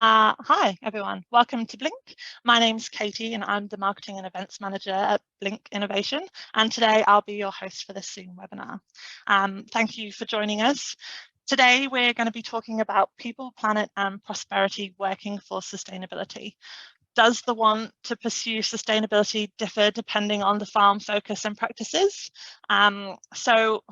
Hi, everyone. Welcome to Blink. My name's Katie, and I'm the Marketing and Events Manager at Blink Innovation. And today I'll be your host for this Zoom webinar. Thank you for joining us. Today, we're going to be talking about people, planet, and prosperity working for sustainability. Does the want to pursue sustainability differ depending on the farm focus and practices? So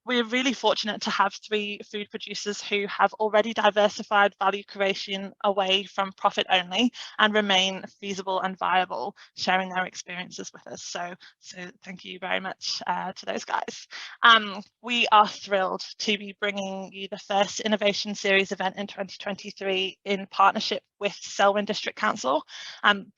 we're really fortunate to have 3 food producers who have already diversified value creation away from profit only and remain feasible and viable, sharing their experiences with us. So thank you very much to those guys. We are thrilled to be bringing you the first Innovation Series event in 2023 in partnership with Selwyn District Council.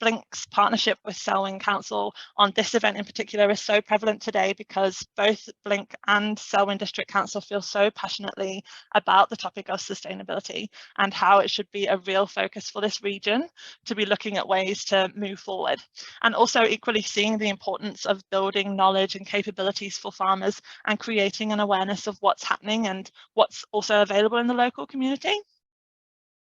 Blink's partnership with Selwyn Council on this event in particular is so prevalent today because both Blink and Selwyn District Council feel so passionately about the topic of sustainability and how it should be a real focus for this region to be looking at ways to move forward. And also equally seeing the importance of building knowledge and capabilities for farmers and creating an awareness of what's happening and what's also available in the local community.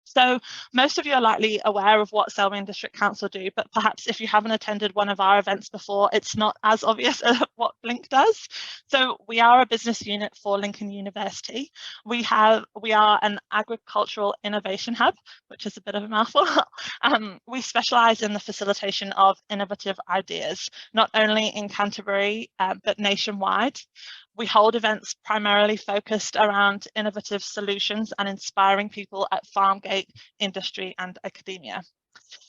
So most of you are likely aware of what Selwyn District Council do, but perhaps if you haven't attended one of our events before, it's not as obvious what Blink does. So we are a business unit for Lincoln University. We are an agricultural innovation hub, which is a bit of a mouthful. We specialise in the facilitation of innovative ideas, not only in Canterbury, but nationwide. We hold events primarily focused around innovative solutions and inspiring people at farm gate, industry and academia.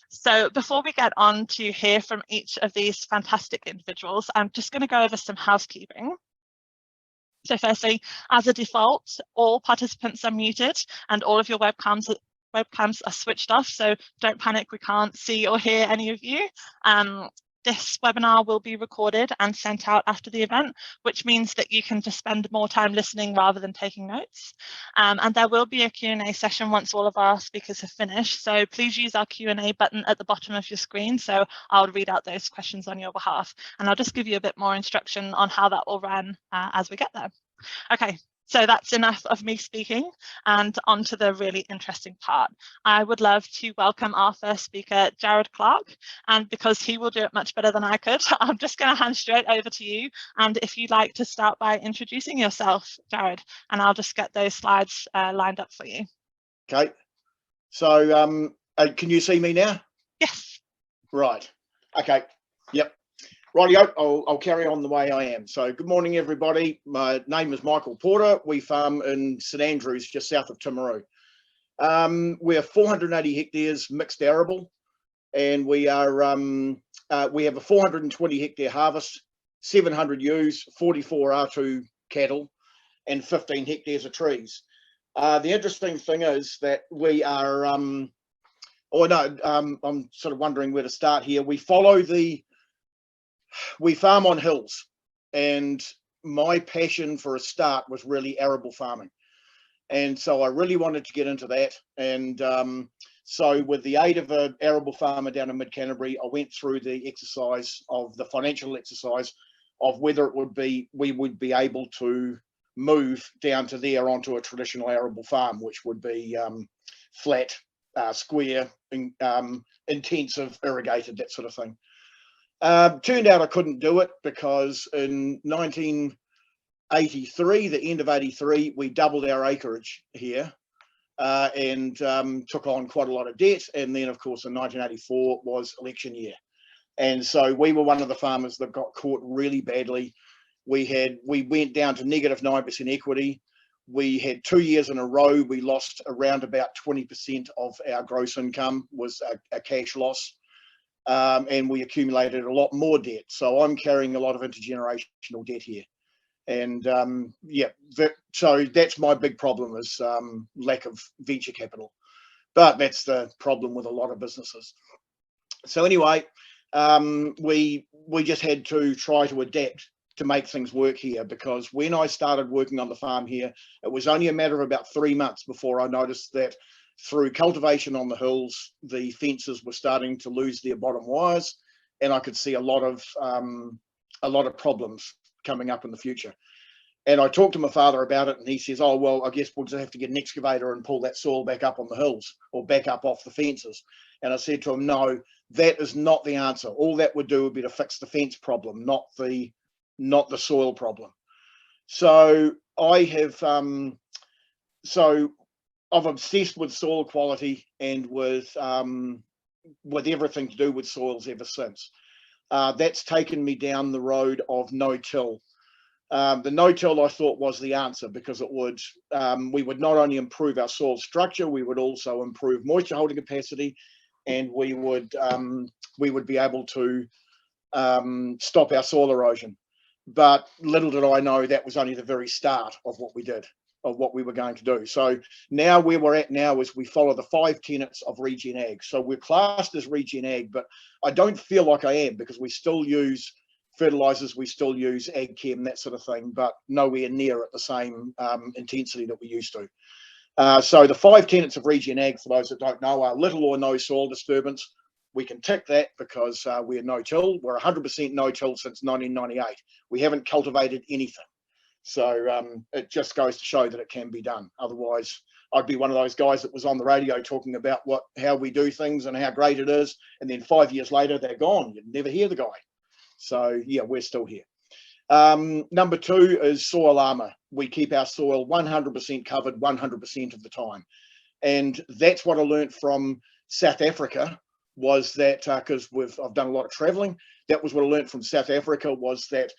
So before we get on to hear from each of these fantastic individuals, I'm just going to go over some housekeeping. So firstly, as a default, all participants are muted and all of your webcams are switched off, so don't panic, we can't see or hear any of you. This webinar will be recorded and sent out after the event, which means that you can just spend more time listening rather than taking notes. And there will be a Q&A session once all of our speakers have finished. So please use our Q&A button at the bottom of your screen. So I'll read out those questions on your behalf. And I'll just give you a bit more instruction on how that will run as we get there. Okay. So that's enough of me speaking and on to the really interesting part. I would love to welcome our first speaker, Jared Clark, and because he will do it much better than I could, I'm just going to hand straight over to you. And if you'd like to start by introducing yourself, Jared, and I'll just get those slides lined up for you. Okay, so can you see me now? Yes. Right, okay, yep. Rightio, I'll carry on the way I am. So good morning, everybody. My name is Michael Porter. We farm in St Andrews, just south of Timaru. We're 480 hectares mixed arable, and we have a 420 hectare harvest, 700 ewes, 44 R2 cattle, and 15 hectares of trees. The interesting thing is that we are, I'm sort of wondering where to start here. We farm on hills, and my passion for a start was really arable farming, and so I really wanted to get into that. And so with the aid of an arable farmer down in mid-Canterbury, I went through the financial exercise of whether we would be able to move down to there onto a traditional arable farm, which would be flat, square, intensive, irrigated, that sort of thing. Turned out I couldn't do it because in 1983, the end of 83, we doubled our acreage here and took on quite a lot of debt. And then, of course, in 1984 was election year. And so we were one of the farmers that got caught really badly. We went down to negative 9% equity. We had 2 years in a row. We lost around about 20% of our gross income was a cash loss. And we accumulated a lot more debt. So I'm carrying a lot of intergenerational debt here. And so that's my big problem is lack of venture capital. But that's the problem with a lot of businesses. So anyway, we just had to try to adapt to make things work here, because when I started working on the farm here, it was only a matter of about 3 months before I noticed that through cultivation on the hills, the fences were starting to lose their bottom wires, and I could see a lot of problems coming up in the future. And I talked to my father about it, and he says, oh, well, I guess we'll just have to get an excavator and pull that soil back up on the hills or back up off the fences. And I said to him, no, that is not the answer. All that would do would be to fix the fence problem, not the soil problem. So I've obsessed with soil quality and with everything to do with soils ever since. That's taken me down the road of no-till. The no-till I thought was the answer, because it would we would not only improve our soil structure, we would also improve moisture holding capacity, and we would be able to stop our soil erosion. But little did I know that was only the very start of what we did, of what we were going to do. So now where we're at now is we follow the 5 tenets of regen ag. So we're classed as regen ag, but I don't feel like I am, because we still use fertilizers, we still use ag chem, that sort of thing, but nowhere near at the same intensity that we used to. So the 5 tenets of regen ag, for those that don't know, are little or no soil disturbance. We can tick that because we're no-till. We're 100% no-till since 1998. We haven't cultivated anything. So it just goes to show that it can be done. Otherwise, I'd be one of those guys that was on the radio talking about how we do things and how great it is, and then 5 years later, they're gone. You'd never hear the guy. So yeah, we're still here. Number 2 is soil armor. We keep our soil 100% covered 100% of the time. And that's what I learned from South Africa, was that, because I've done a lot of traveling, that was what I learned from South Africa, was that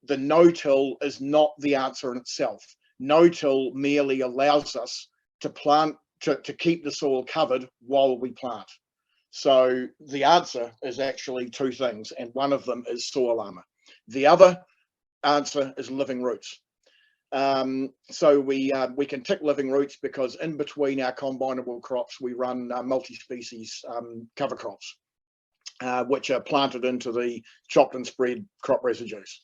the no-till is not the answer in itself. No-till merely allows us to plant, to keep the soil covered while we plant. So the answer is actually 2 things, and one of them is soil armor. The other answer is living roots. So we can tick living roots because in between our combinable crops, we run multi-species cover crops, which are planted into the chopped and spread crop residues.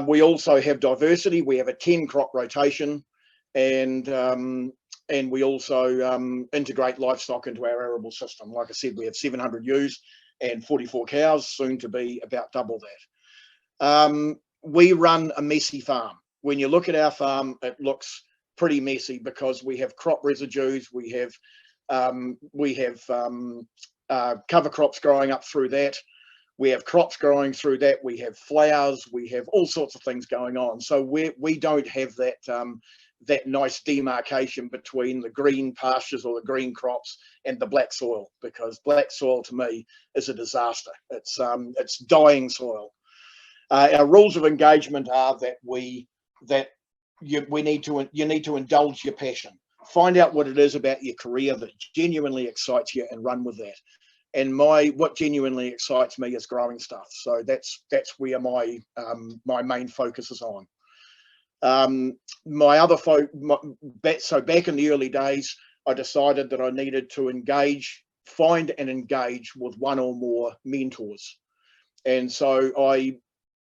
We also have diversity. We have a 10 crop rotation, and we also integrate livestock into our arable system. Like I said, we have 700 ewes and 44 cows, soon to be about double that. We run a messy farm. When you look at our farm, it looks pretty messy because we have crop residues, we have cover crops growing up through that, we have crops growing through that, we have flowers, we have all sorts of things going on. So we don't have that nice demarcation between the green pastures or the green crops and the black soil, because black soil to me is a disaster. It's dying soil. Our rules of engagement are that you need to indulge your passion. Find out what it is about your career that genuinely excites you and run with that. And what genuinely excites me is growing stuff. So that's where my main focus is on. So back in the early days, I decided that I needed to find and engage with one or more mentors. And so I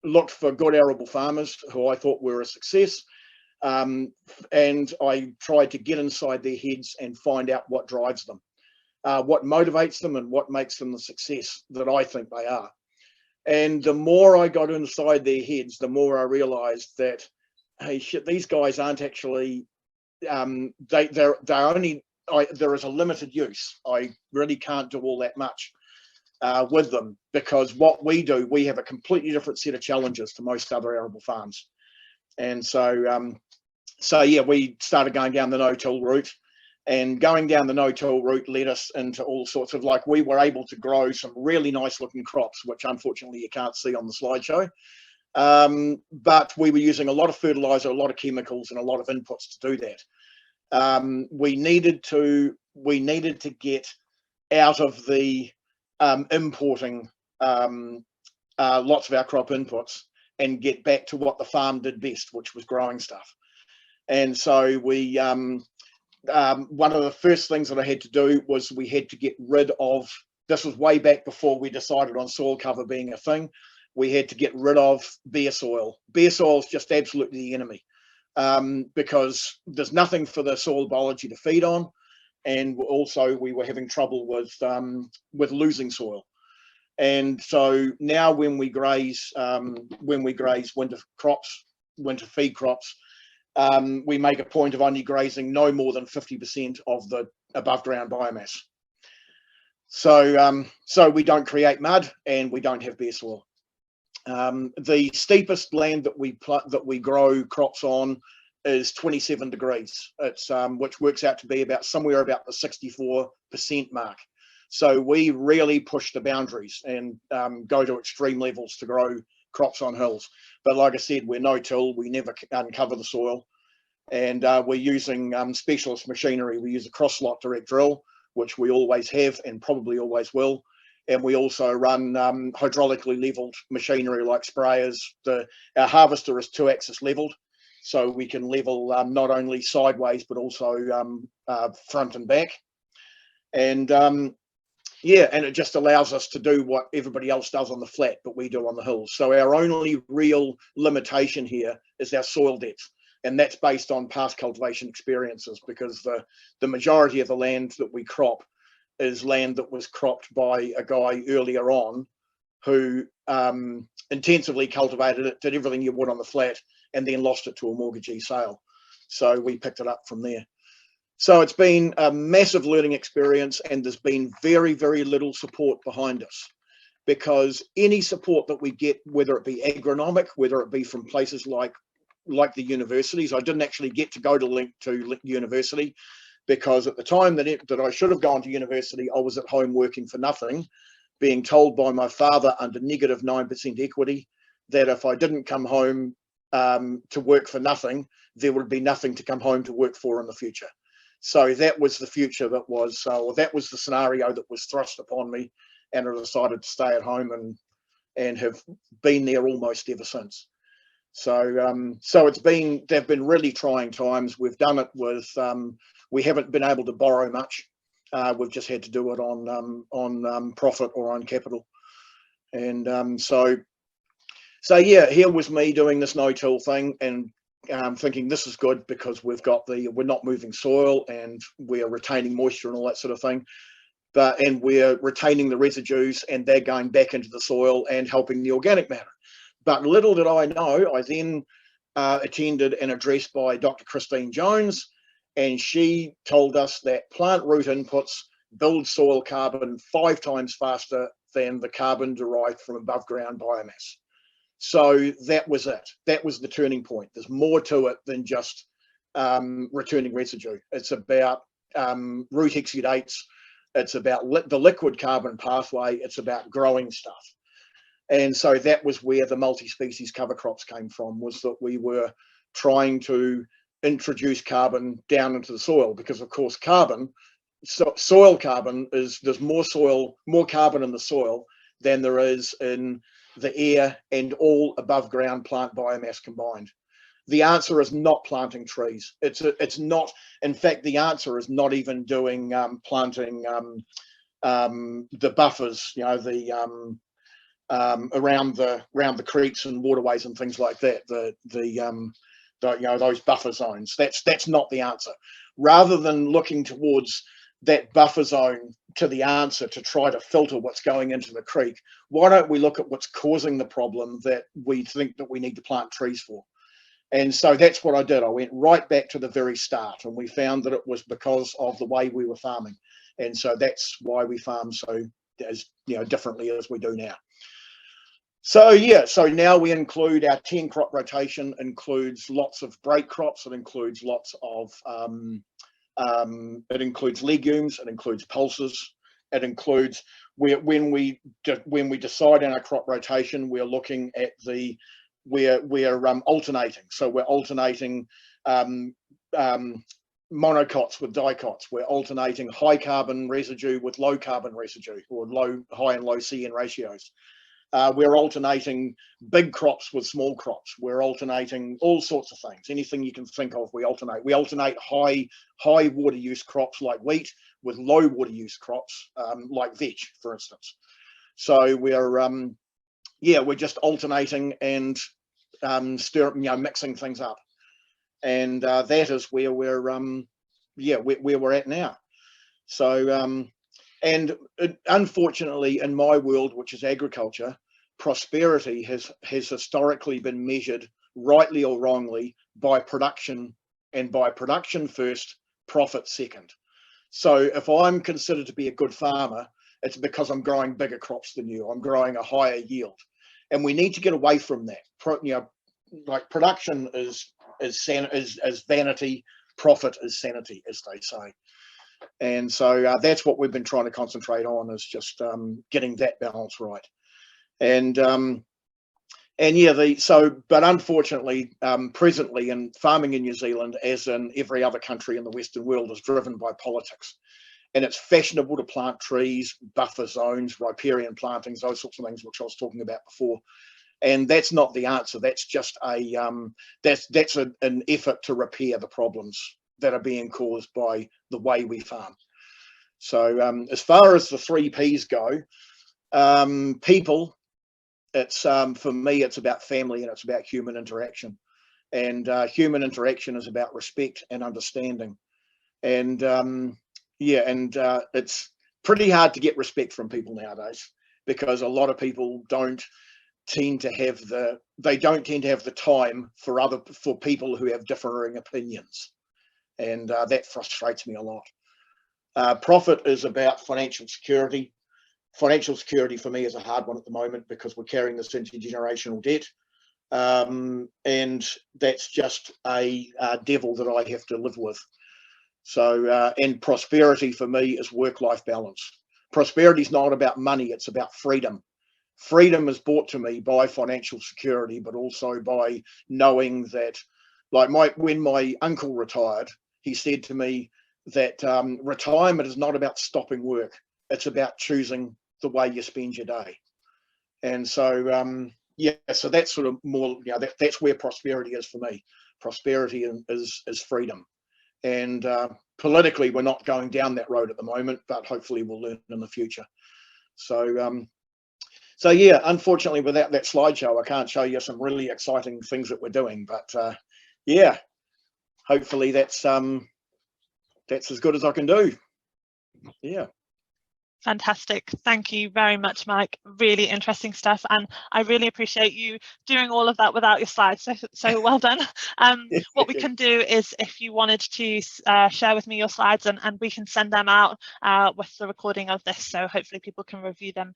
looked for good arable farmers who I thought were a success, and I tried to get inside their heads and find out what drives them, what motivates them, and what makes them the success that I think they are. And the more I got inside their heads, the more I realized that, hey, shit, these guys aren't actually, there is a limited use. I really can't do all that much with them, because what we do, we have a completely different set of challenges to most other arable farms. And so yeah, we started going down the no-till route, and going down the no-till route led us into all sorts of, like, we were able to grow some really nice looking crops, which unfortunately you can't see on the slideshow. But we were using a lot of fertilizer, a lot of chemicals, and a lot of inputs to do that. We needed to get out of the importing lots of our crop inputs and get back to what the farm did best, which was growing stuff. And so we one of the first things that I had to do was we had to get rid of, this was way back before we decided on soil cover being a thing, we had to get rid of bare soil. Bare soil is just absolutely the enemy, because there's nothing for the soil biology to feed on. And also we were having trouble with losing soil. And so now when we graze winter crops, winter feed crops, we make a point of only grazing no more than 50% of the above ground biomass. So we don't create mud and we don't have bare soil. The steepest land that we grow crops on is 27 degrees. It's which works out to be somewhere about the 64% mark. So we really push the boundaries and go to extreme levels to grow crops on hills. But like I said, we're no-till. We never uncover the soil, and we're using specialist machinery. We use a cross-slot direct drill, which we always have and probably always will. And we also run hydraulically leveled machinery like sprayers. Our harvester is 2-axis leveled, so we can level not only sideways but also front and back. And yeah, and it just allows us to do what everybody else does on the flat, but we do on the hills. So our only real limitation here is our soil depth, and that's based on past cultivation experiences, because the majority of the land that we crop is land that was cropped by a guy earlier on who intensively cultivated it, did everything you would on the flat, and then lost it to a mortgagee sale. So we picked it up from there. So it's been a massive learning experience, and there's been very, very little support behind us, because any support that we get, whether it be agronomic, whether it be from places like the universities, I didn't actually get to go to Link University, because at the time that I should have gone to university, I was at home working for nothing, being told by my father under negative 9% equity that if I didn't come home to work for nothing, there would be nothing to come home to work for in the future. So that was the future that was, or that was the scenario that was thrust upon me, and I decided to stay at home and have been there almost ever since. So they've been really trying times. We've done it with, we haven't been able to borrow much. We've just had to do it on profit or on capital. And so yeah, here was me doing this no-till thing, and thinking this is good because we're not moving soil and we're retaining moisture and all that sort of thing, and we're retaining the residues and they're going back into the soil and helping the organic matter. But little did I know, I then attended an address by Dr. Christine Jones, and she told us that plant root inputs build soil carbon 5 times faster than the carbon derived from above ground biomass. So that was it. That was the turning point. There's more to it than just returning residue. It's about root exudates. It's about the liquid carbon pathway. It's about growing stuff. And so that was where the multi-species cover crops came from, was that we were trying to introduce carbon down into the soil, because of course soil carbon there's more carbon in the soil than there is in the air and all above ground plant biomass combined. The answer is not planting trees. It's not, in fact, the answer is not even doing planting the buffers, you know, the around the creeks and waterways and things like that, you know, those buffer zones. That's not the answer. Rather than looking towards that buffer zone to the answer to try to filter what's going into the creek, why don't we look at what's causing the problem that we think that we need to plant trees for? And so that's what I did. I went right back to the very start, and we found that it was because of the way we were farming. And so that's why we farm so, as you know, differently as we do now. So yeah, so now we include our 10 crop rotation, includes lots of break crops. It includes lots of it includes legumes, it includes pulses, it includes when we decide on our crop rotation, we're looking at we're alternating. So we're alternating monocots with dicots. We're alternating high carbon residue with low carbon residue, or high and low CN ratios. We're alternating big crops with small crops. We're alternating all sorts of things. Anything you can think of, we alternate. We alternate high water use crops like wheat with low water use crops like vetch, for instance. So we're just alternating and mixing things up, and that is where we're at now. So and unfortunately, in my world, which is agriculture, prosperity has historically been measured rightly or wrongly, by production, and by production first, profit second. So if I'm considered to be a good farmer, it's because I'm growing bigger crops than you. I'm growing a higher yield, and we need to get away from that. Like production is vanity, profit is sanity, as they say. And so that's what we've been trying to concentrate on, is just getting that balance right. And but unfortunately, presently in farming in New Zealand, as in every other country in the Western world, is driven by politics. And it's fashionable to plant trees, buffer zones, riparian plantings, those sorts of things, which I was talking about before. And that's not the answer. That's just an effort to repair the problems that are being caused by the way we farm. So as far as the 3 Ps go, people, it's for me, it's about family, and it's about human interaction. And human interaction is about respect and understanding. And it's pretty hard to get respect from people nowadays, because a lot of people don't tend to have the time for people who have differing opinions. And that frustrates me a lot. Profit is about financial security. Financial security for me is a hard one at the moment, because we're carrying this intergenerational debt. And that's just a devil that I have to live with. So, and prosperity for me is work-life balance. Prosperity is not about money, it's about freedom. Freedom is brought to me by financial security, but also by knowing that, like when my uncle retired, he said to me that retirement is not about stopping work, it's about choosing the way you spend your day. And so, so that's sort of more, that's where prosperity is for me. Prosperity is freedom. And politically, we're not going down that road at the moment, but hopefully we'll learn in the future. So yeah, unfortunately, without that slideshow, I can't show you some really exciting things that we're doing. But yeah, hopefully that's as good as I can do. Yeah. Fantastic. Thank you very much, Mike. Really interesting stuff. And I really appreciate you doing all of that without your slides. So well done. What we can do is, if you wanted to share with me your slides, and we can send them out with the recording of this. So hopefully people can review them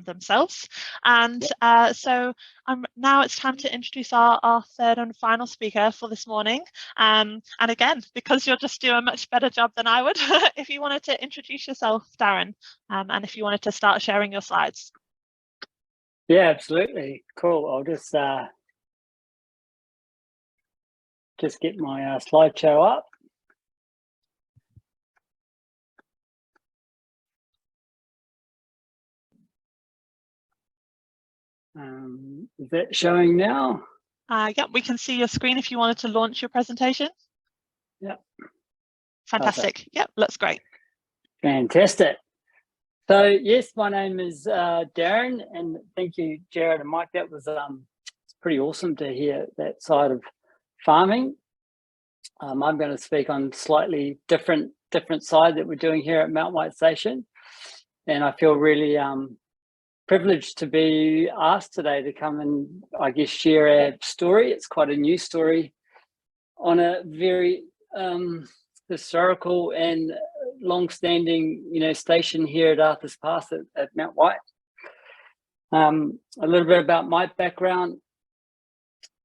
themselves. And so now it's time to introduce our third and final speaker for this morning. And again, because you'll just do a much better job than I would, if you wanted to introduce yourself, Darren. And if you wanted to start sharing your slides. Yeah, absolutely. Cool. I'll just get my slideshow up. Is that showing now? Yeah, we can see your screen if you wanted to launch your presentation. Yeah. Fantastic. Perfect. Yep, looks great. Fantastic. So yes, my name is Darren, and thank you, Jared and Mike. That was it's pretty awesome to hear that side of farming. I'm going to speak on slightly different side that we're doing here at Mount White Station, and I feel really privileged to be asked today to come and, I guess, share our story. It's quite a new story on a very historical and long-standing, station here at Arthur's Pass at Mount White. A little bit about my background.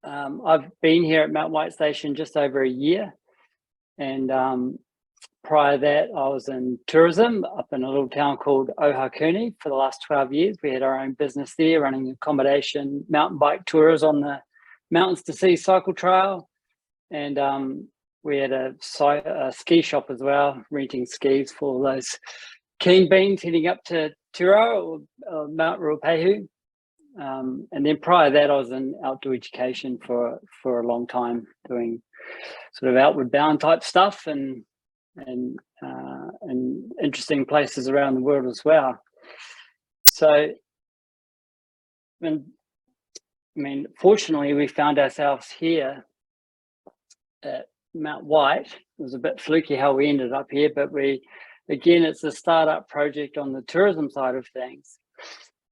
I've been here at Mount White Station just over a year, and prior to that, I was in tourism up in a little town called Ohakuni for the last 12 years. We had our own business there, running accommodation, mountain bike tours on the Mountains to Sea cycle trail, and we had a ski shop as well, renting skis for those keen beans heading up to Turo or Mount Ruapehu. And then prior to that, I was in outdoor education for a long time, doing sort of outward bound type stuff and interesting places around the world as well. So, fortunately, we found ourselves here at Mount White. It was a bit fluky how we ended up here, but it's a startup project on the tourism side of things.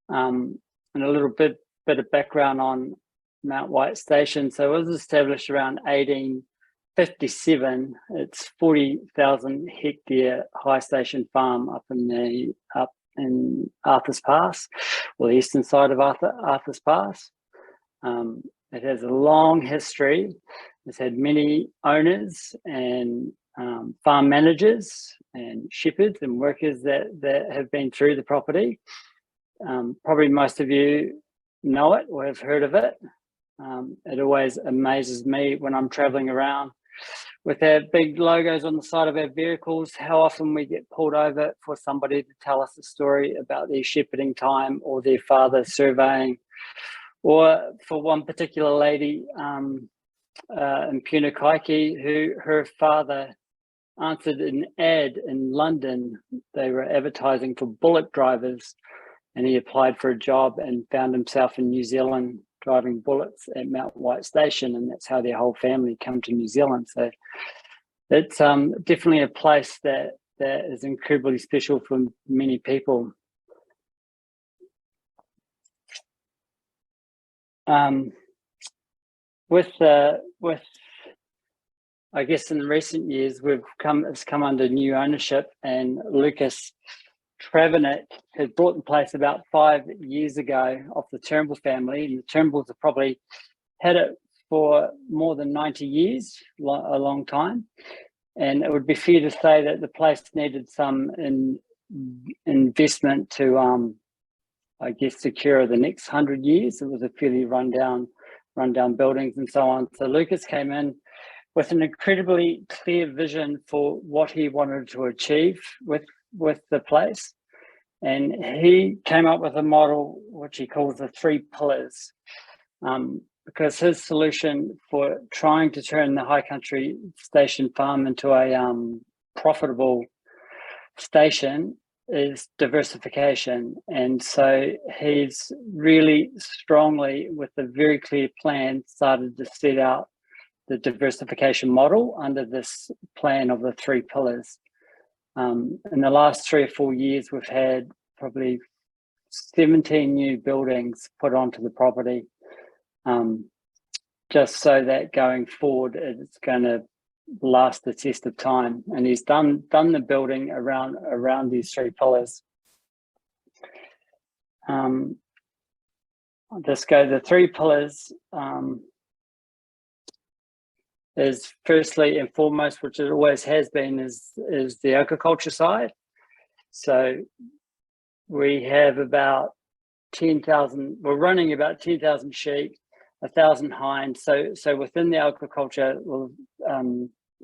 And a little bit of background on Mount White Station. So it was established around 1857. It's 40,000 hectare high station farm up in Arthur's Pass, or the eastern side of Arthur's Pass. It has a long history. It's had many owners and farm managers and shepherds and workers that have been through the property. Probably most of you know it or have heard of it. It always amazes me when I'm traveling around with our big logos on the side of our vehicles, how often we get pulled over for somebody to tell us a story about their shepherding time or their father surveying. Or for one particular lady in Punakaiki, who her father answered an ad in London. They were advertising for bullock drivers, and he applied for a job and found himself in New Zealand driving bullocks at Mount White Station, and that's how their whole family come to New Zealand. So it's definitely a place that is incredibly special for many people. With I guess in the recent years it's come under new ownership, and Lucas Travanik had bought the place about 5 years ago off the Turnbull family, and the Turnbulls have probably had it for more than 90 years, a long time. And it would be fair to say that the place needed some investment to, I guess, secure the next 100 years. It was a fairly rundown buildings and so on. So Lucas came in with an incredibly clear vision for what he wanted to achieve with the place. And he came up with a model which he calls the 3 pillars, because his solution for trying to turn the high country station farm into a profitable station is diversification. And so he's really strongly, with a very clear plan, started to set out the diversification model under this plan of the 3 pillars. In the last 3 or 4 years, we've had probably 17 new buildings put onto the property, just so that going forward it's going to last the test of time. And he's done the building around these 3 pillars. The 3 pillars is firstly and foremost, which it always has been, is the aquaculture side. So we have about 10,000, we're running about 10,000 sheep, 1,000 hinds. So within the aquaculture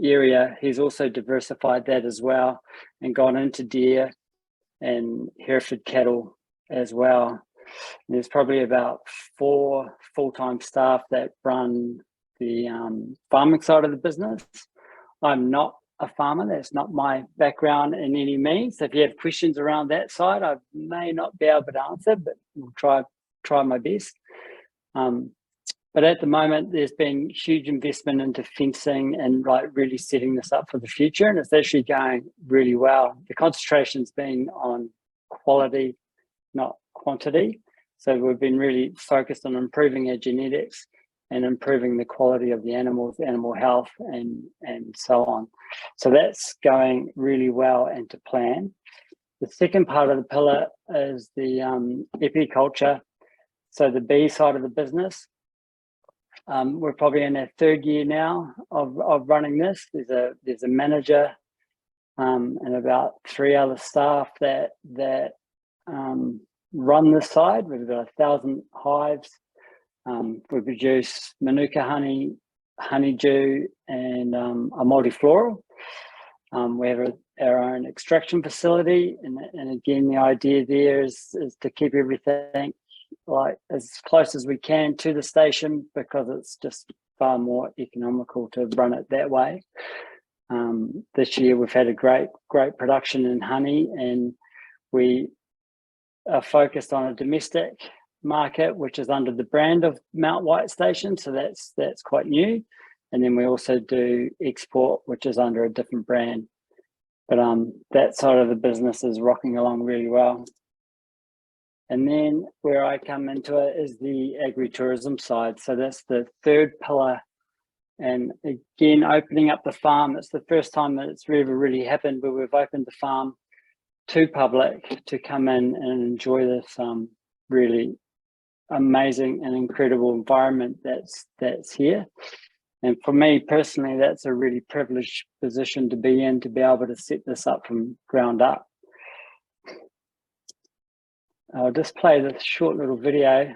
area, he's also diversified that as well and gone into deer and Hereford cattle as well. And there's probably about 4 full-time staff that run the farming side of the business. I'm not a farmer. That's not my background in any means. So if you have questions around that side, I may not be able to answer, but we'll try my best. But at the moment, there's been huge investment into fencing and really setting this up for the future, and it's actually going really well. The concentration's been on quality, not quantity. So we've been really focused on improving our genetics and improving the quality of the animals, animal health, and so on. So that's going really well and to plan. The second part of the pillar is the apiculture, so the bee side of the business. We're probably in our 3rd year now of running this. There's a manager and about 3 other staff that run this side. We've got 1,000 hives. We produce manuka honey, honeydew, and a multifloral. We have our own extraction facility, and again, the idea there is to keep everything as close as we can to the station, because it's just far more economical to run it that way. This year we've had a great production in honey, and we are focused on a domestic market, which is under the brand of Mount White Station, so that's quite new. And then we also do export, which is under a different brand. But that side of the business is rocking along really well. And then where I come into it is the agritourism side. So that's the third pillar. And again, opening up the farm, it's the first time that it's ever really happened where we've opened the farm to public to come in and enjoy this really amazing and incredible environment that's here. And for me personally, that's a really privileged position to be in, to be able to set this up from ground up. I'll just play this short little video.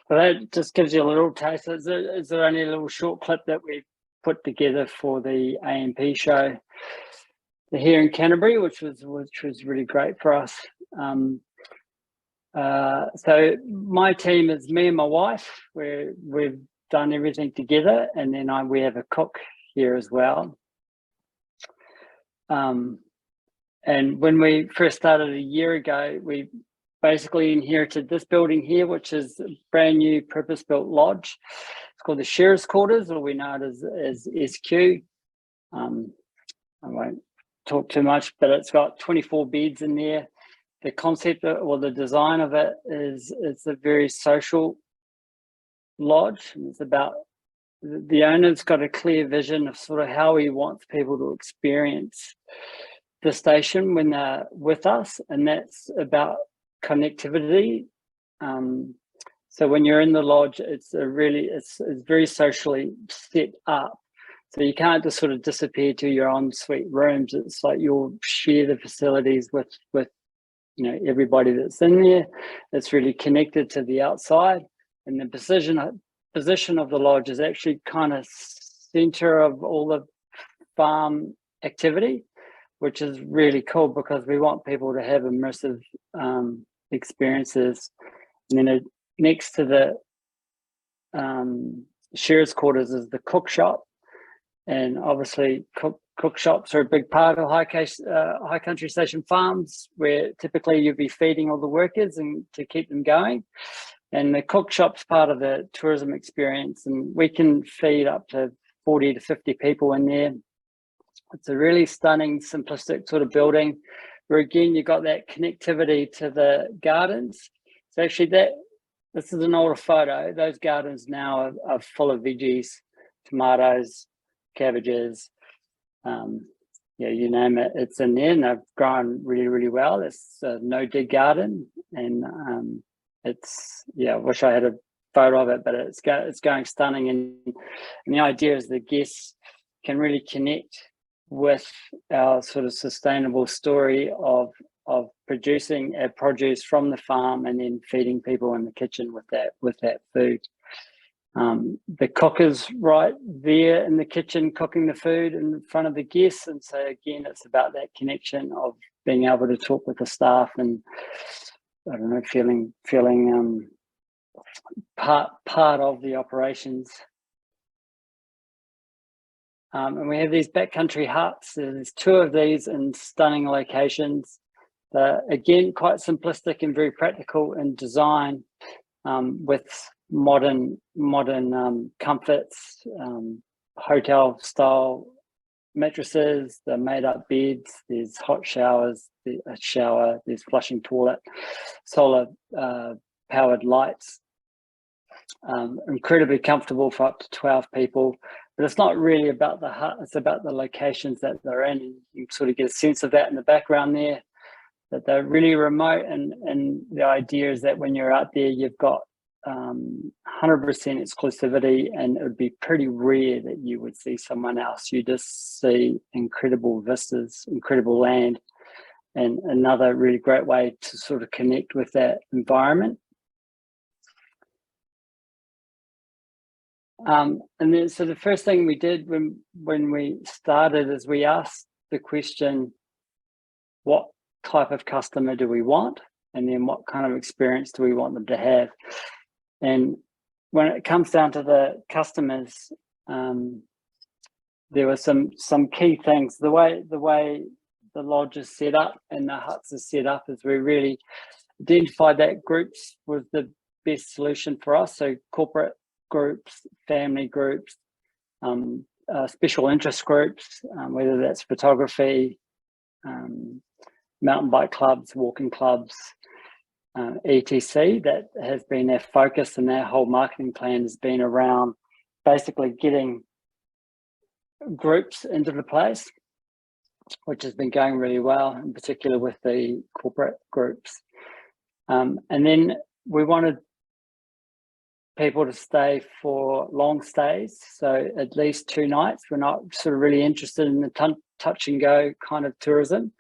So that just gives you a little taste. Is there only a little short clip that we put together for the AMP show here in Canterbury, which was really great for us. So my team is me and my wife, where we've done everything together, and then we have a cook here as well. And when we first started a year ago, we basically inherited this building here, which is a brand new purpose-built lodge. It's called the Shearers Quarters, or we know it as SQ. I won't talk too much, but it's got 24 beds in there. The concept or the design of it is it's a very social lodge. And it's about, the owner's got a clear vision of sort of how he wants people to experience the station when they're with us, and that's about connectivity. So when you're in the lodge, it's very socially set up. So you can't just sort of disappear to your ensuite rooms. It's like you'll share the facilities with everybody that's in there. It's really connected to the outside, and the position of the lodge is actually kind of center of all the farm activity, which is really cool because we want people to have immersive experiences. And then next to the Shearers Quarters is the cook shop, and obviously cook shops are a big part of high country station farms, where typically you'd be feeding all the workers and to keep them going. And the cook shop's part of the tourism experience, and we can feed up to 40 to 50 people in there. It's a really stunning, simplistic sort of building where, again, you've got that connectivity to the gardens. So actually this is an older photo. Those gardens now are full of veggies, tomatoes, cabbages, you name it, it's in there, and they've grown really, really well. It's a no-dig garden, and I wish I had a photo of it, but it's going stunning. And the idea is the guests can really connect with our sort of sustainable story of producing our produce from the farm and then feeding people in the kitchen with that food. The cook is right there in the kitchen cooking the food in front of the guests, and so again, it's about that connection of being able to talk with the staff and feeling part of the operations. And we have these backcountry huts. There's 2 of these in stunning locations. They're, again, quite simplistic and very practical in design, with modern comforts, hotel style mattresses. They're made up beds. There's hot showers, a shower. There's flushing toilet, solar powered lights. Incredibly comfortable for up to 12 people. But it's not really about the hut, it's about the locations that they're in. And you sort of get a sense of that in the background there, that they're really remote. And the idea is that when you're out there, you've got 100% exclusivity, and it would be pretty rare that you would see someone else. You just see incredible vistas, incredible land, and another really great way to sort of connect with that environment. And then, so the first thing we did when we started is we asked the question, what type of customer do we want? And then what kind of experience do we want them to have? And when it comes down to the customers, there were some key things. The way the lodge is set up and the huts are set up is we really identified that groups was the best solution for us. So corporate groups, family groups, special interest groups, whether that's photography, mountain bike clubs, walking clubs, etc. That has been our focus, and our whole marketing plan has been around basically getting groups into the place, which has been going really well, in particular with the corporate groups. And then we wanted people to stay for long stays, so at least 2 nights. We're not sort of really interested in the touch and go kind of tourism.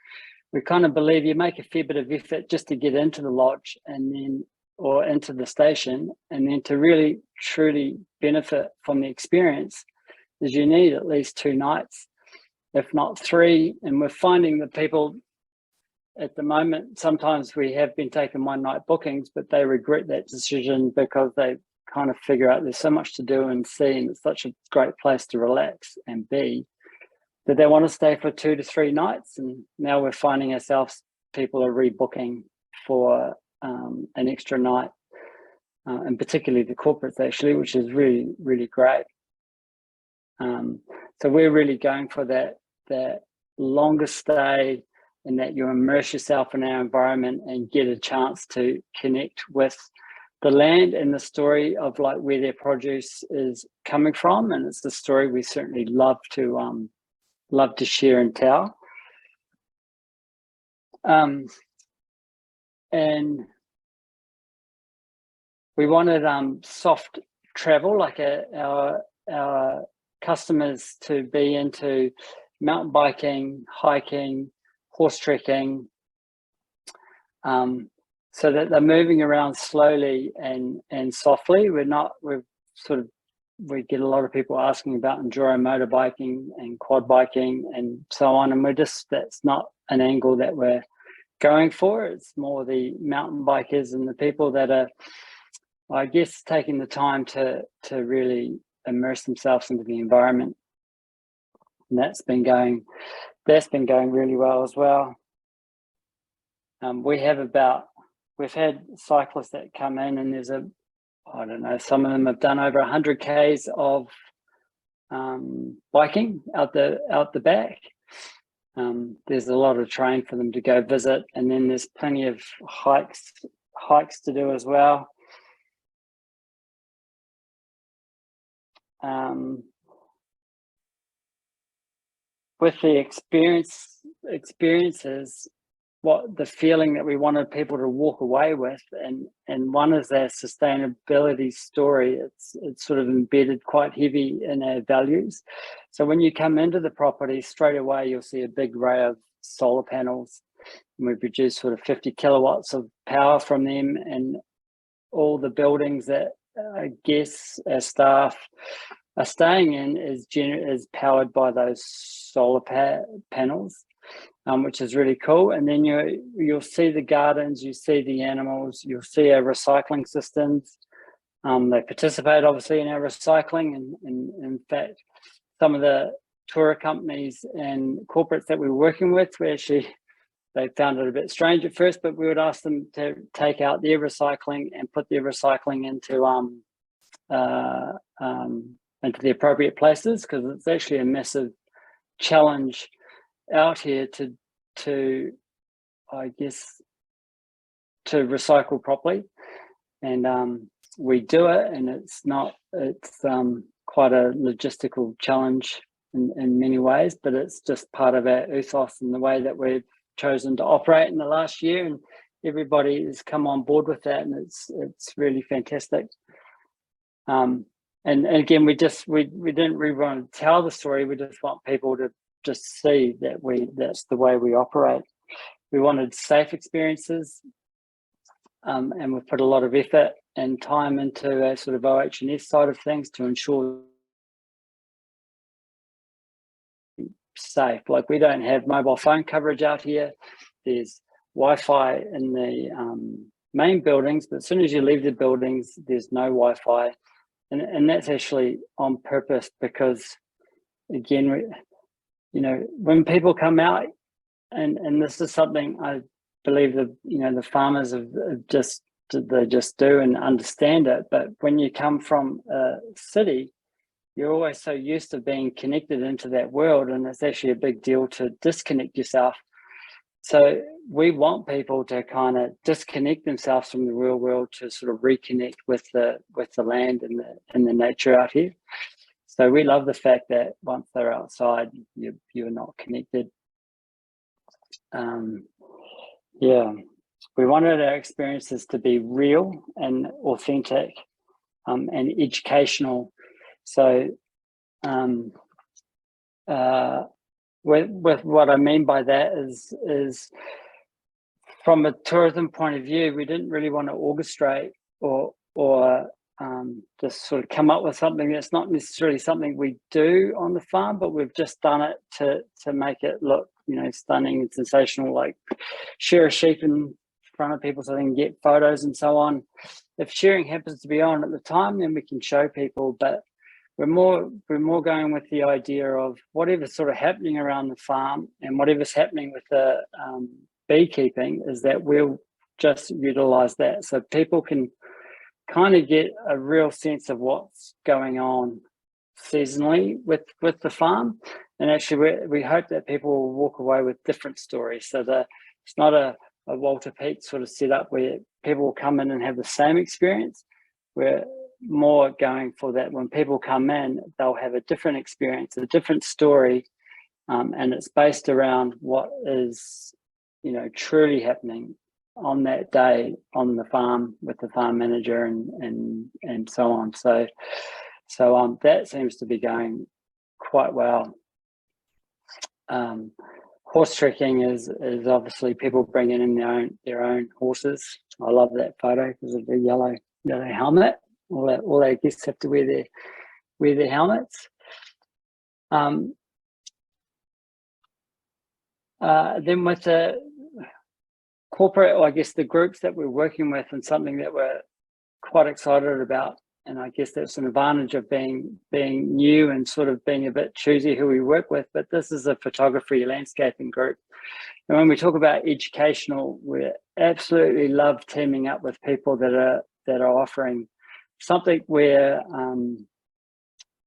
We kind of believe you make a fair bit of effort just to get into the lodge and then, or into the station, and then to really truly benefit from the experience is you need at least 2 nights, if not 3. And we're finding that people at the moment, sometimes we have been taking 1 night bookings, but they regret that decision because they kind of figure out there's so much to do and see, and it's such a great place to relax and be, that they want to stay for 2 to 3 nights. And now we're finding ourselves, people are rebooking for an extra night, and particularly the corporates actually, which is really, really great. So we're really going for that longer stay, and that you immerse yourself in our environment and get a chance to connect with the land and the story of like where their produce is coming from. And it's the story we certainly love to share and tell. And we wanted soft travel, like our customers to be into mountain biking, hiking, horse trekking, so that they're moving around slowly and softly. We get a lot of people asking about enduro motorbiking and quad biking and so on, and that's not an angle that we're going for. It's more the mountain bikers and the people that are, I guess, taking the time to really immerse themselves into the environment. And that's been going really well as well. We've had cyclists that come in, and there's I don't know, some of them have done over 100 Ks of biking out the back. There's a lot of terrain for them to go visit, and then there's plenty of hikes to do as well. With the experiences, what the feeling that we wanted people to walk away with, and one is that sustainability story. It's sort of embedded quite heavy in our values. So when you come into the property, straight away you'll see a big array of solar panels, and we produce sort of 50 kilowatts of power from them, and all the buildings that I guess our staff are staying in is powered by those solar panels. Which is really cool. And then you'll see the gardens, you see the animals, you'll see our recycling systems. They participate obviously in our recycling, and in fact, some of the tour companies and corporates that we were working with, they found it a bit strange at first, but we would ask them to take out their recycling and put their recycling into the appropriate places, because it's actually a massive challenge out here to I guess to recycle properly. And we do it, and it's quite a logistical challenge in many ways, but it's just part of our ethos and the way that we've chosen to operate in the last year, and everybody has come on board with that, and it's really fantastic. And again, we didn't really want to tell the story. We just want people to just see that that's the way we operate. We wanted safe experiences, and we've put a lot of effort and time into our sort of OH&S side of things to ensure safe. Like, we don't have mobile phone coverage out here. There's Wi-Fi in the main buildings, but as soon as you leave the buildings, there's no Wi-Fi, and that's actually on purpose, because again, when people come out, and this is something I believe that the farmers just do and understand it, but when you come from a city, you're always so used to being connected into that world, and it's actually a big deal to disconnect yourself. So we want people to kind of disconnect themselves from the real world to sort of reconnect with the land and the nature out here. So we love the fact that once they're outside, you're not connected. We wanted our experiences to be real and authentic, and educational. So with what I mean by that is from a tourism point of view, we didn't really want to orchestrate or just sort of come up with something that's not necessarily something we do on the farm, but we've just done it to make it look stunning and sensational, like share a sheep in front of people so they can get photos and so on. If shearing happens to be on at the time, then we can show people, but we're more going with the idea of whatever's sort of happening around the farm and whatever's happening with the beekeeping, is that we'll just utilize that so people can kind of get a real sense of what's going on seasonally with the farm. And actually we hope that people will walk away with different stories, so that it's not a Walter Peak sort of setup where people will come in and have the same experience. We're more going for that when people come in, they'll have a different experience, a different story, and it's based around what is truly happening on that day on the farm with the farm manager and so on. So that seems to be going quite well. Horse trekking is obviously people bringing in their own horses. I love that photo because of the yellow helmet. All our guests have to wear their helmets. Then with the corporate, or I guess the groups that we're working with, and something that we're quite excited about, and I guess that's an advantage of being new and sort of being a bit choosy who we work with, but this is a photography landscaping group. And when we talk about educational, we absolutely love teaming up with people that are offering something where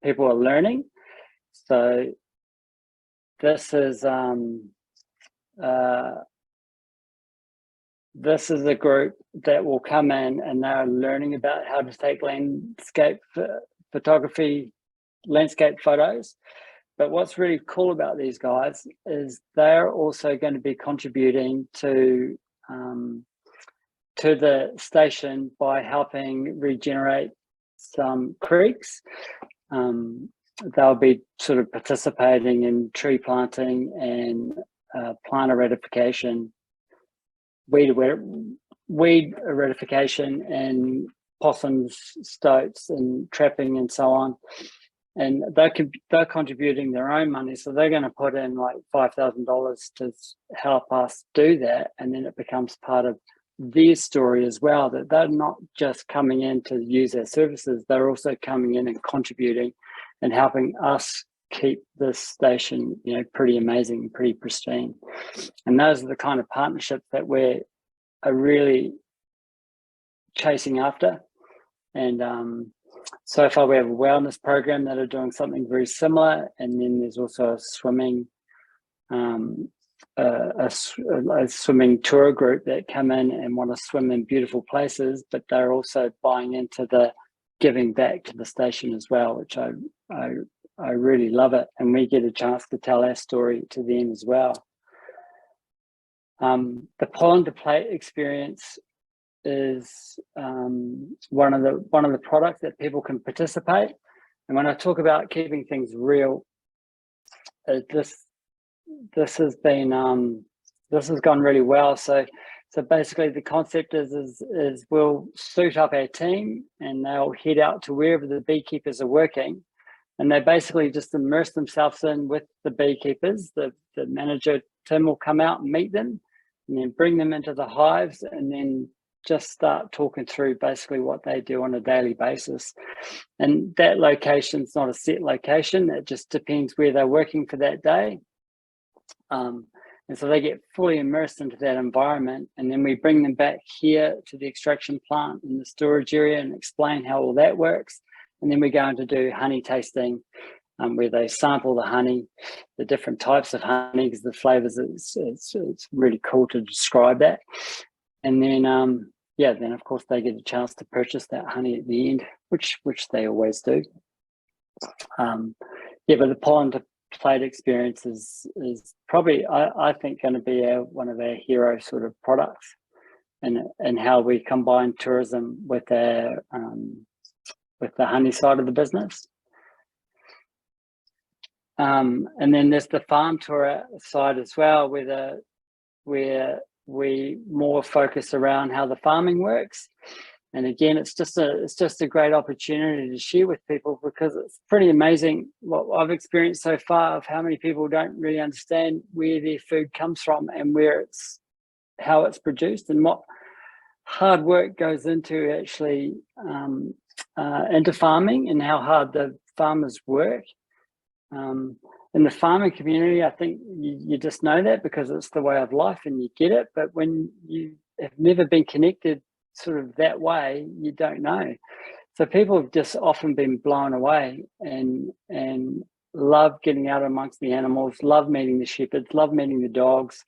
people are learning. So this is a group that will come in and they're learning about how to take landscape photography, landscape photos. But what's really cool about these guys is they're also going to be contributing to the station by helping regenerate some creeks. They'll be sort of participating in tree planting and plant eradication, weed eradication, and possums, stoats, and trapping, and so on. And they're contributing their own money, so they're going to put in like $5,000 to help us do that, and then it becomes part of their story as well, that they're not just coming in to use our services, they're also coming in and contributing and helping us keep this station, you know, pretty amazing, pretty pristine. And those are the kind of partnerships that we're really chasing after. And so far we have a wellness program that are doing something very similar, and then there's also a swimming a swimming tour group that come in and want to swim in beautiful places, but they're also buying into the giving back to the station as well, which I really love it, and we get a chance to tell our story to them as well. The Pond to Plate experience is one of the products that people can participate. And when I talk about keeping things real, this has gone really well. So basically the concept is we'll suit up our team and they'll head out to wherever the beekeepers are working, and they basically just immerse themselves in with the beekeepers. The manager, Tim, will come out and meet them and then bring them into the hives and then just start talking through basically what they do on a daily basis. And that location's not a set location. It just depends where they're working for that day. And so they get fully immersed into that environment, and then we bring them back here to the extraction plant in the storage area and explain how all that works. And then we're going to do honey tasting, where they sample the honey, the different types of honey, because the flavors, it's really cool to describe that. And then then of course they get a chance to purchase that honey at the end, which they always do. But the Pollen to Plate experience is probably, I think, going to be one of our hero sort of products, and how we combine tourism with our with the honey side of the business. And then there's the farm tour side as well, where we more focus around how the farming works. And again, it's just a great opportunity to share with people, because it's pretty amazing what I've experienced so far of how many people don't really understand where their food comes from and how it's produced, and what hard work goes into actually into farming, and how hard the farmers work. In the farming community, I think you just know that because it's the way of life and you get it. But when you have never been connected sort of that way, you don't know. So people have just often been blown away and love getting out amongst the animals, love meeting the shepherds, love meeting the dogs.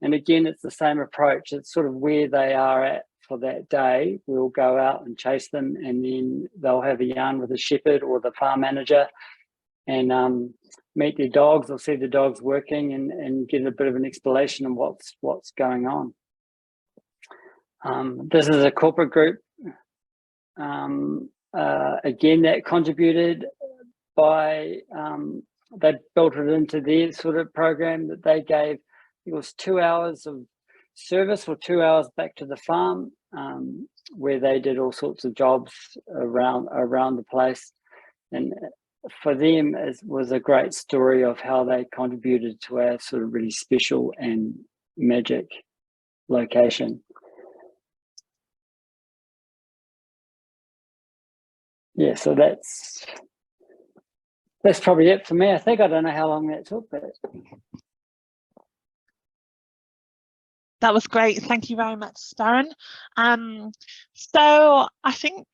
And again, it's the same approach. It's sort of where they are at for that day. We'll go out and chase them, and then they'll have a yarn with the shepherd or the farm manager and meet their dogs, or see the dogs working, and get a bit of an explanation of what's going on. This is a corporate group, again, that contributed by, they built it into their sort of program that they gave. It was 2 hours of service, or 2 hours back to the farm, where they did all sorts of jobs around the place. And for them, it was a great story of how they contributed to our sort of really special and magic location. Yeah, so that's probably it for me. I think, I don't know how long that took, but that was great. Thank you very much, Darren. So I think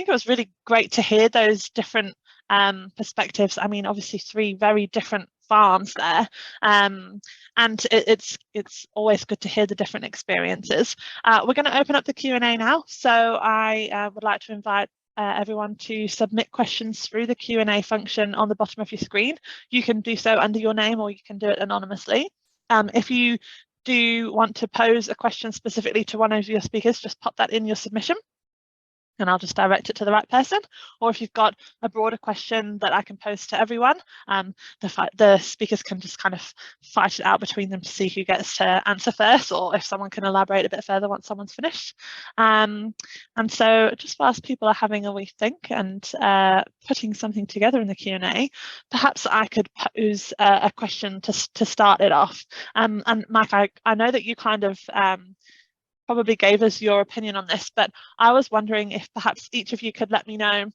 it was really great to hear those different perspectives. I mean, obviously 3 very different farms there, and it's always good to hear the different experiences. We're going to open up the Q&A now, so I would like to invite everyone to submit questions through the Q&A function on the bottom of your screen. You can do so under your name, or you can do it anonymously. If you do want to pose a question specifically to one of your speakers, just pop that in your submission, and I'll just direct it to the right person. Or if you've got a broader question that I can pose to everyone, the speakers can just kind of fight it out between them to see who gets to answer first, or if someone can elaborate a bit further once someone's finished. And so just whilst people are having a wee think and putting something together in the Q&A, perhaps I could pose a question to start it off. And Mike, I know that you kind of probably gave us your opinion on this, but I was wondering if perhaps each of you could let me know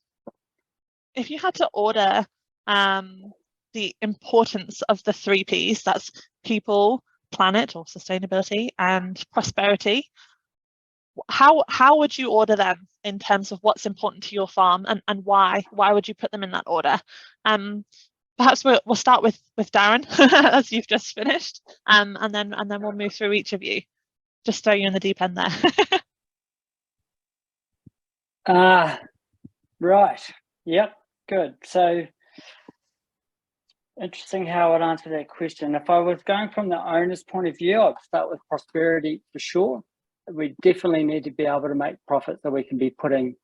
if you had to order the importance of the 3 Ps, that's people, planet or sustainability, and prosperity. How would you order them in terms of what's important to your farm, and why? Why would you put them in that order? Perhaps we'll start with Darren as you've just finished, and then we'll move through each of you. Just throw you in the deep end there. Right. Yep. Good. So interesting how I'd answer that question. If I was going from the owner's point of view, I'd start with prosperity for sure. We definitely need to be able to make profit so we can be putting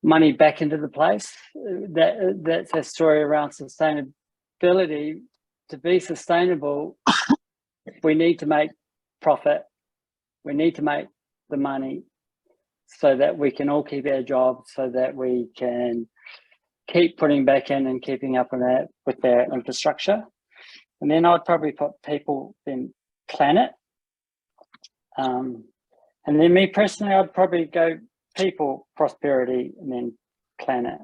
money back into the place. That's a story around sustainability. To be sustainable, we need to make profit. We need to make the money so that we can all keep our jobs, so that we can keep putting back in and keeping up with their infrastructure. And then I'd probably put people, then planet. And then me personally, I'd probably go people, prosperity, and then planet.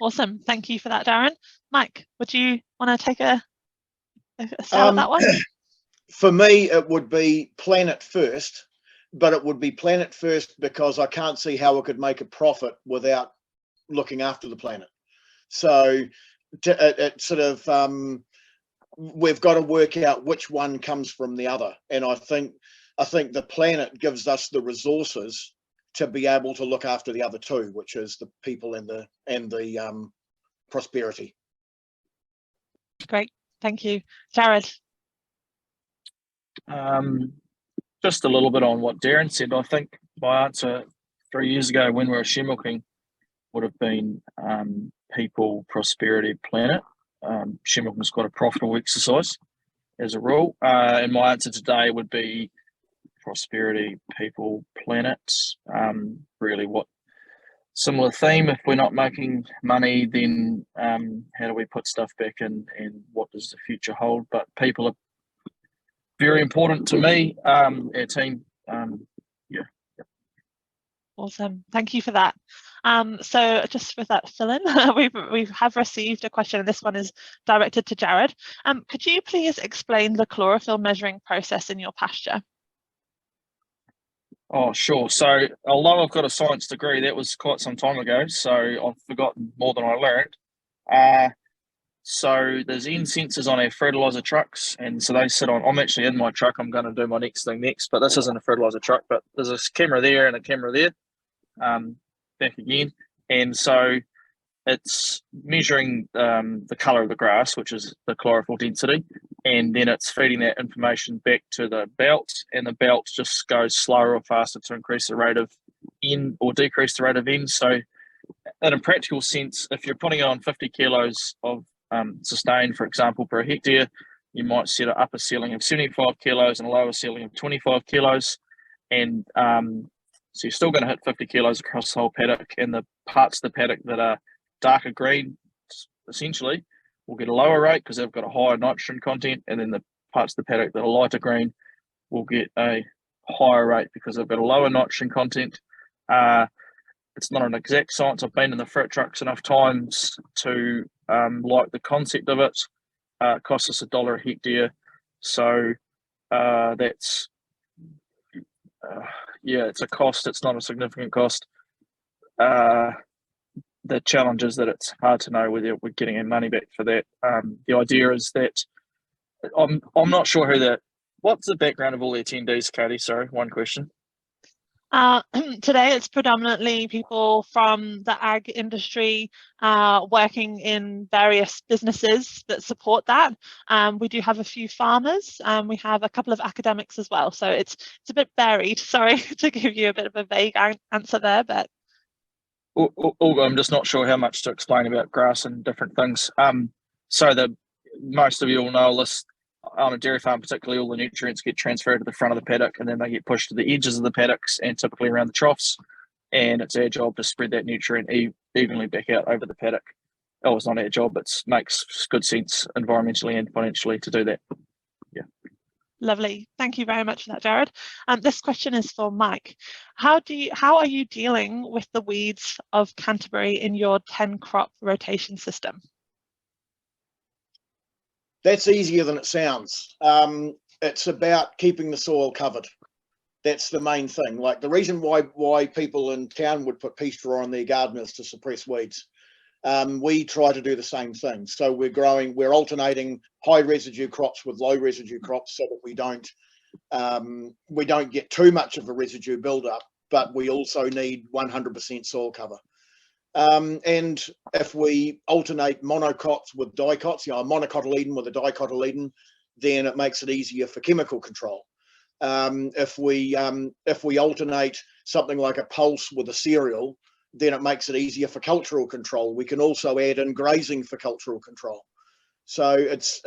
Awesome. Thank you for that, Darren. Mike, would you want to take a stab at that one? For me, it would be planet first, but it would be planet first because I can't see how we could make a profit without looking after the planet. So it sort of, we've got to work out which one comes from the other. And I think the planet gives us the resources to be able to look after the other two, which is the people and the prosperity. Great. Thank you. Jared. Just a little bit on what Darren said. I think my answer 3 years ago when we were share milking would have been people, prosperity, planet. Share milking is quite a profitable exercise as a rule. And my answer today would be prosperity, people, planet. Really what similar theme. If we're not making money, then how do we put stuff back in, and what does the future hold? But people are very important to me, our team. Yeah. Awesome. Thank you for that. So just with that fill in, we have received a question, and this one is directed to Jared. Could you please explain the chlorophyll measuring process in your pasture? Oh, sure. So although I've got a science degree, that was quite some time ago, so I've forgotten more than I learned. So there's end sensors on our fertilizer trucks, and so they sit on. I'm actually in my truck. I'm going to do my next thing next, but this isn't a fertilizer truck. But there's a camera there and a camera there, back again, and so it's measuring the color of the grass, which is the chlorophyll density, and then it's feeding that information back to the belt, and the belt just goes slower or faster to increase the rate of N or decrease the rate of N. So in a practical sense, if you're putting on 50 kilos of sustain, for example, per hectare, you might set an upper ceiling of 75 kilos and a lower ceiling of 25 kilos. And so you're still going to hit 50 kilos across the whole paddock, and the parts of the paddock that are darker green, essentially, will get a lower rate because they've got a higher nitrogen content, and then the parts of the paddock that are lighter green will get a higher rate because they've got a lower nitrogen content. It's not an exact science. I've been in the fruit trucks enough times to like the concept of it. It costs us $1 a hectare, so that's yeah, it's a cost. It's not a significant cost. The challenge is that it's hard to know whether we're getting our money back for that. The idea is that I'm not sure what's the background of all the attendees, Katie? Sorry, one question. Today it's predominantly people from the ag industry working in various businesses that support that. We do have a few farmers, we have a couple of academics as well, so it's a bit varied. Sorry to give you a bit of a vague answer there, but I'm just not sure how much to explain about grass and different things. So most of you will know this. On a dairy farm particularly, all the nutrients get transferred to the front of the paddock, and then they get pushed to the edges of the paddocks and typically around the troughs, and it's our job to spread that nutrient evenly back out over the paddock. Oh, it's not our job. It makes good sense environmentally and financially to do that. Yeah. Lovely. Thank you very much for that, Jared. This question is for Mike. How are you dealing with the weeds of Canterbury in your 10 crop rotation system? That's easier than it sounds. It's about keeping the soil covered. That's the main thing. Like the reason why people in town would put peat straw on their garden is to suppress weeds. We try to do the same thing. So we're alternating high residue crops with low residue crops so that we don't get too much of a residue buildup, but we also need 100% soil cover. And if we alternate monocots with dicots, a monocotyledon with a dicotyledon, then it makes it easier for chemical control. If we alternate something like a pulse with a cereal, then it makes it easier for cultural control. We can also add in grazing for cultural control. So it's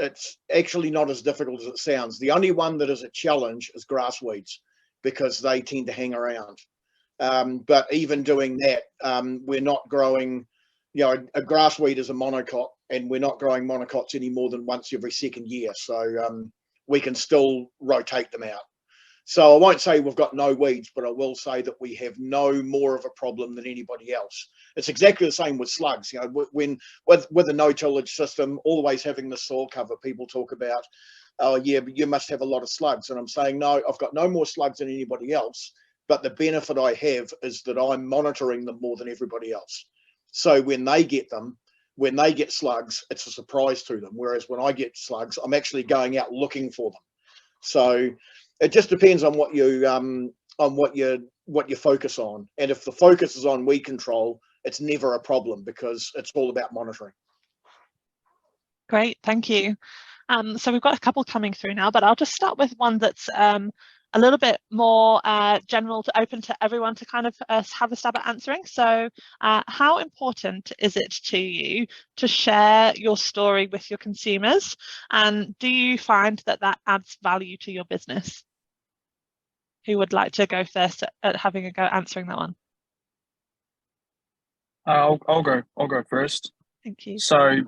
actually not as difficult as it sounds. The only one that is a challenge is grass weeds, because they tend to hang around. But even doing that, we're not growing, a grass weed is a monocot, and we're not growing monocots any more than once every second year. So we can still rotate them out. So I won't say we've got no weeds, but I will say that we have no more of a problem than anybody else. It's exactly the same with slugs. When with a no-tillage system, always having the soil cover, people talk about, oh yeah, but you must have a lot of slugs. And I'm saying, no, I've got no more slugs than anybody else. But the benefit I have is that I'm monitoring them more than everybody else. So when they get slugs, it's a surprise to them. Whereas when I get slugs, I'm actually going out looking for them. So it just depends on what you focus on. And if the focus is on weed control, it's never a problem because it's all about monitoring. Great, thank you. So we've got a couple coming through now, but I'll just start with one that's a little bit more general, to open to everyone to kind of have a stab at answering. So how important is it to you to share your story with your consumers? And do you find that that adds value to your business? Who would like to go first at having a go answering that one? I'll go first. Thank you. So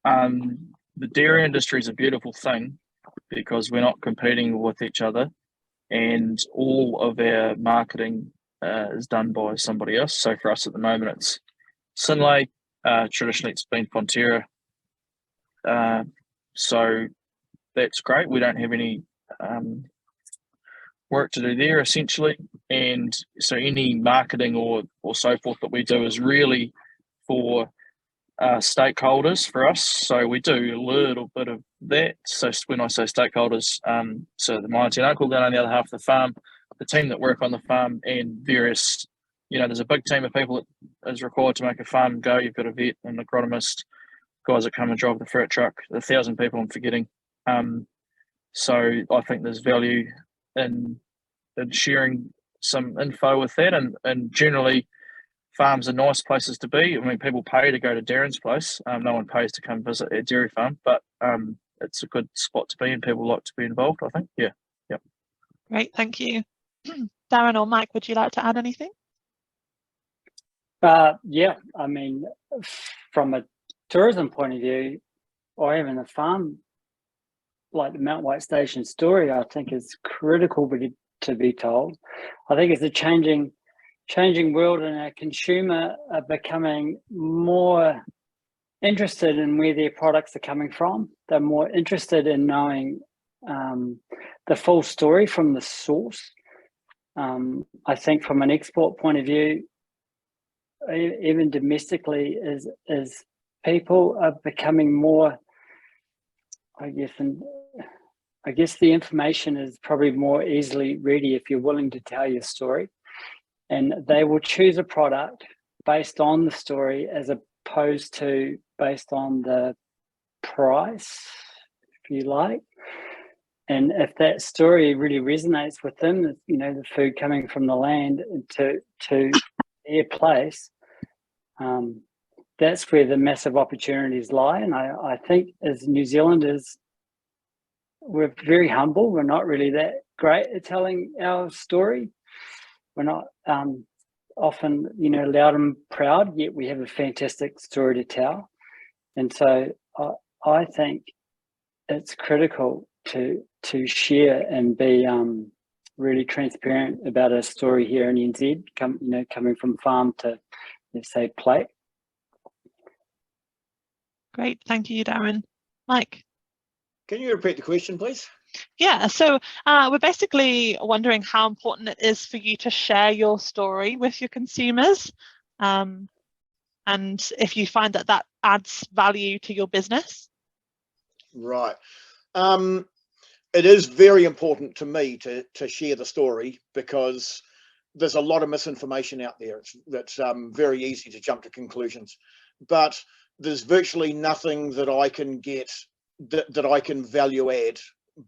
the dairy industry is a beautiful thing because we're not competing with each other, and all of our marketing is done by somebody else. So for us at the moment, it's Synlait. Traditionally, it's been Fonterra. So that's great. We don't have any work to do there, essentially. And so any marketing or so forth that we do is really for stakeholders for us. So we do a little bit of that. So when I say stakeholders, so the my auntie and uncle down on the other half of the farm, the team that work on the farm, and various, there's a big team of people that is required to make a farm go. You've got a vet, an agronomist, guys that come and drive the fruit truck, 1,000 people I'm forgetting. So I think there's value in sharing some info with that, and generally farms are nice places to be. I mean, people pay to go to Darren's place. No one pays to come visit a dairy farm, but it's a good spot to be, and people like to be involved, I think. Yeah. Great, thank you. Darren or Mike, would you like to add anything? Yeah, I mean, from a tourism point of view, or even a farm like the Mount White Station story, I think is critical to be told. I think it's a changing world, and our consumer are becoming more interested in where their products are coming from. They're more interested in knowing the full story from the source. I think from an export point of view, even domestically, is people are becoming more, I guess the information is probably more easily ready if you're willing to tell your story. And they will choose a product based on the story as opposed to based on the price, if you like. And if that story really resonates with them, the food coming from the land to their place, that's where the massive opportunities lie. And I think as New Zealanders, we're very humble. We're not really that great at telling our story. We're not often, loud and proud, yet we have a fantastic story to tell. And so I think it's critical to to share and be really transparent about a story here in NZ, coming from farm to, let's say, plate. Great, thank you, Darren. Mike? Can you repeat the question, please? Yeah, so we're basically wondering how important it is for you to share your story with your consumers, and if you find that that adds value to your business. Right. It is very important to me to share the story, because there's a lot of misinformation out there. That's very easy to jump to conclusions, but there's virtually nothing that I can get that I can value add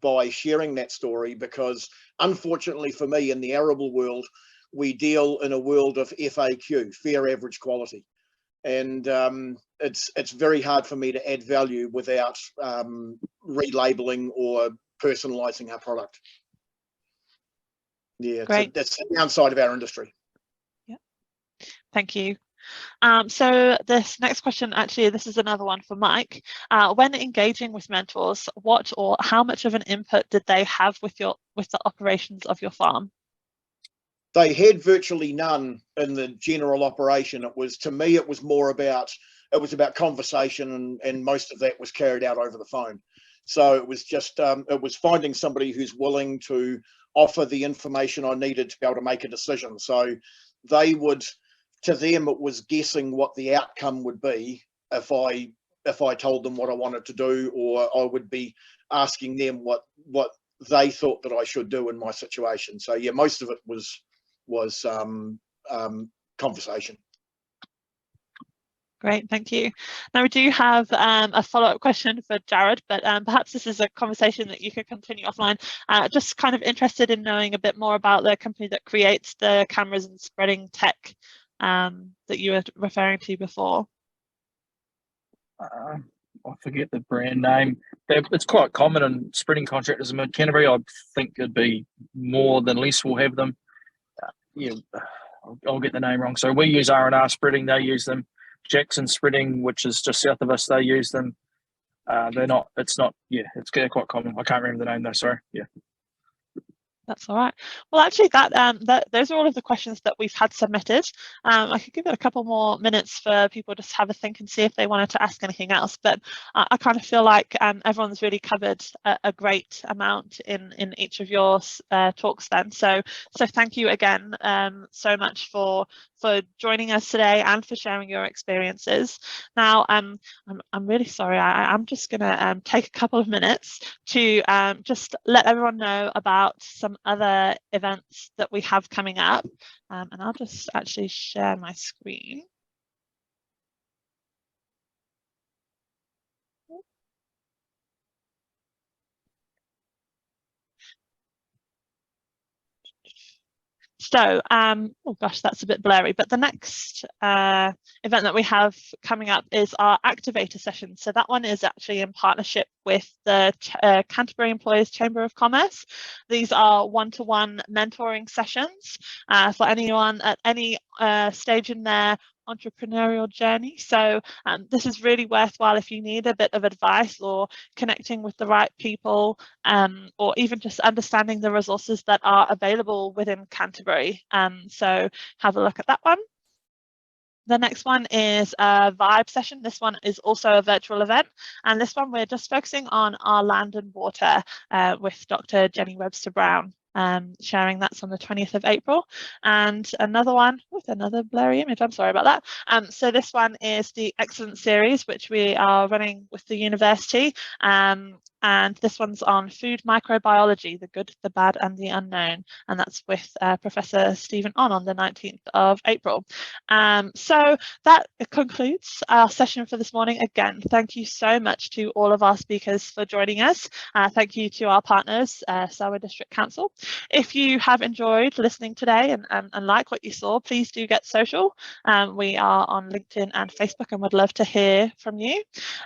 by sharing that story, because unfortunately for me, in the arable world, we deal in a world of FAQ, fair average quality, and it's very hard for me to add value without relabeling or personalizing our product. Yeah, Great. that's the downside of our industry. Yeah, thank you. So this next question, actually, this is another one for Mike. When engaging with mentors, what or how much of an input did they have with the operations of your farm? They had virtually none in the general operation. To me, it was more about, conversation, and most of that was carried out over the phone. So it was just, it was finding somebody who's willing to offer the information I needed to be able to make a decision. So they would, to them, it was guessing what the outcome would be if I told them what I wanted to do, or I would be asking them what they thought that I should do in my situation. So yeah, most of it was conversation. Great, thank you. Now we do have a follow-up question for Jared, but perhaps this is a conversation that you could continue offline. Just kind of interested in knowing a bit more about the company that creates the cameras and spreading tech that you were referring to before. I forget the brand name. It's quite common in spreading contractors in Mid-Canterbury. I think it'd be more than less will have them. Yeah, I'll get the name wrong. So we use R&R spreading, they use them. Jackson Spreading, which is just south of us, they use them. It's quite common. I can't remember the name though, sorry. Yeah. That's all right. Well, actually, those are all of the questions that we've had submitted. I could give it a couple more minutes for people just to have a think and see if they wanted to ask anything else. But I kind of feel like everyone's really covered a great amount in each of your talks then. So thank you again so much for joining us today and for sharing your experiences. Now, I'm really sorry. I'm just going to take a couple of minutes to just let everyone know about some other events that we have coming up, and I'll just actually share my screen. So, oh gosh, that's a bit blurry, but the next event that we have coming up is our activator session. So that one is actually in partnership with the Canterbury Employers Chamber of Commerce. These are one-to-one mentoring sessions for anyone at any stage in their entrepreneurial journey. So this is really worthwhile if you need a bit of advice or connecting with the right people, or even just understanding the resources that are available within Canterbury. So have a look at that one. The next one is a vibe session. This one is also a virtual event, and this one we're just focusing on our land and water with Dr. Jenny Webster Brown. Sharing that's on the 20th of April. And another one with another blurry image, I'm sorry about that. So this one is the Excellence Series, which we are running with the university. And this one's on food microbiology, the good, the bad, and the unknown. And that's with Professor Stephen on the 19th of April. So that concludes our session for this morning. Again, thank you so much to all of our speakers for joining us. Thank you to our partners, Selwyn District Council. If you have enjoyed listening today and like what you saw, please do get social. We are on LinkedIn and Facebook and would love to hear from you.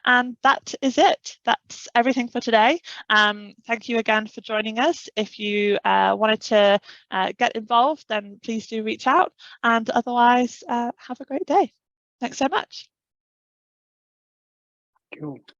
And that is it. That's everything for today. Thank you again for joining us. If you wanted to get involved, then please do reach out. And otherwise, have a great day. Thanks so much. Cool.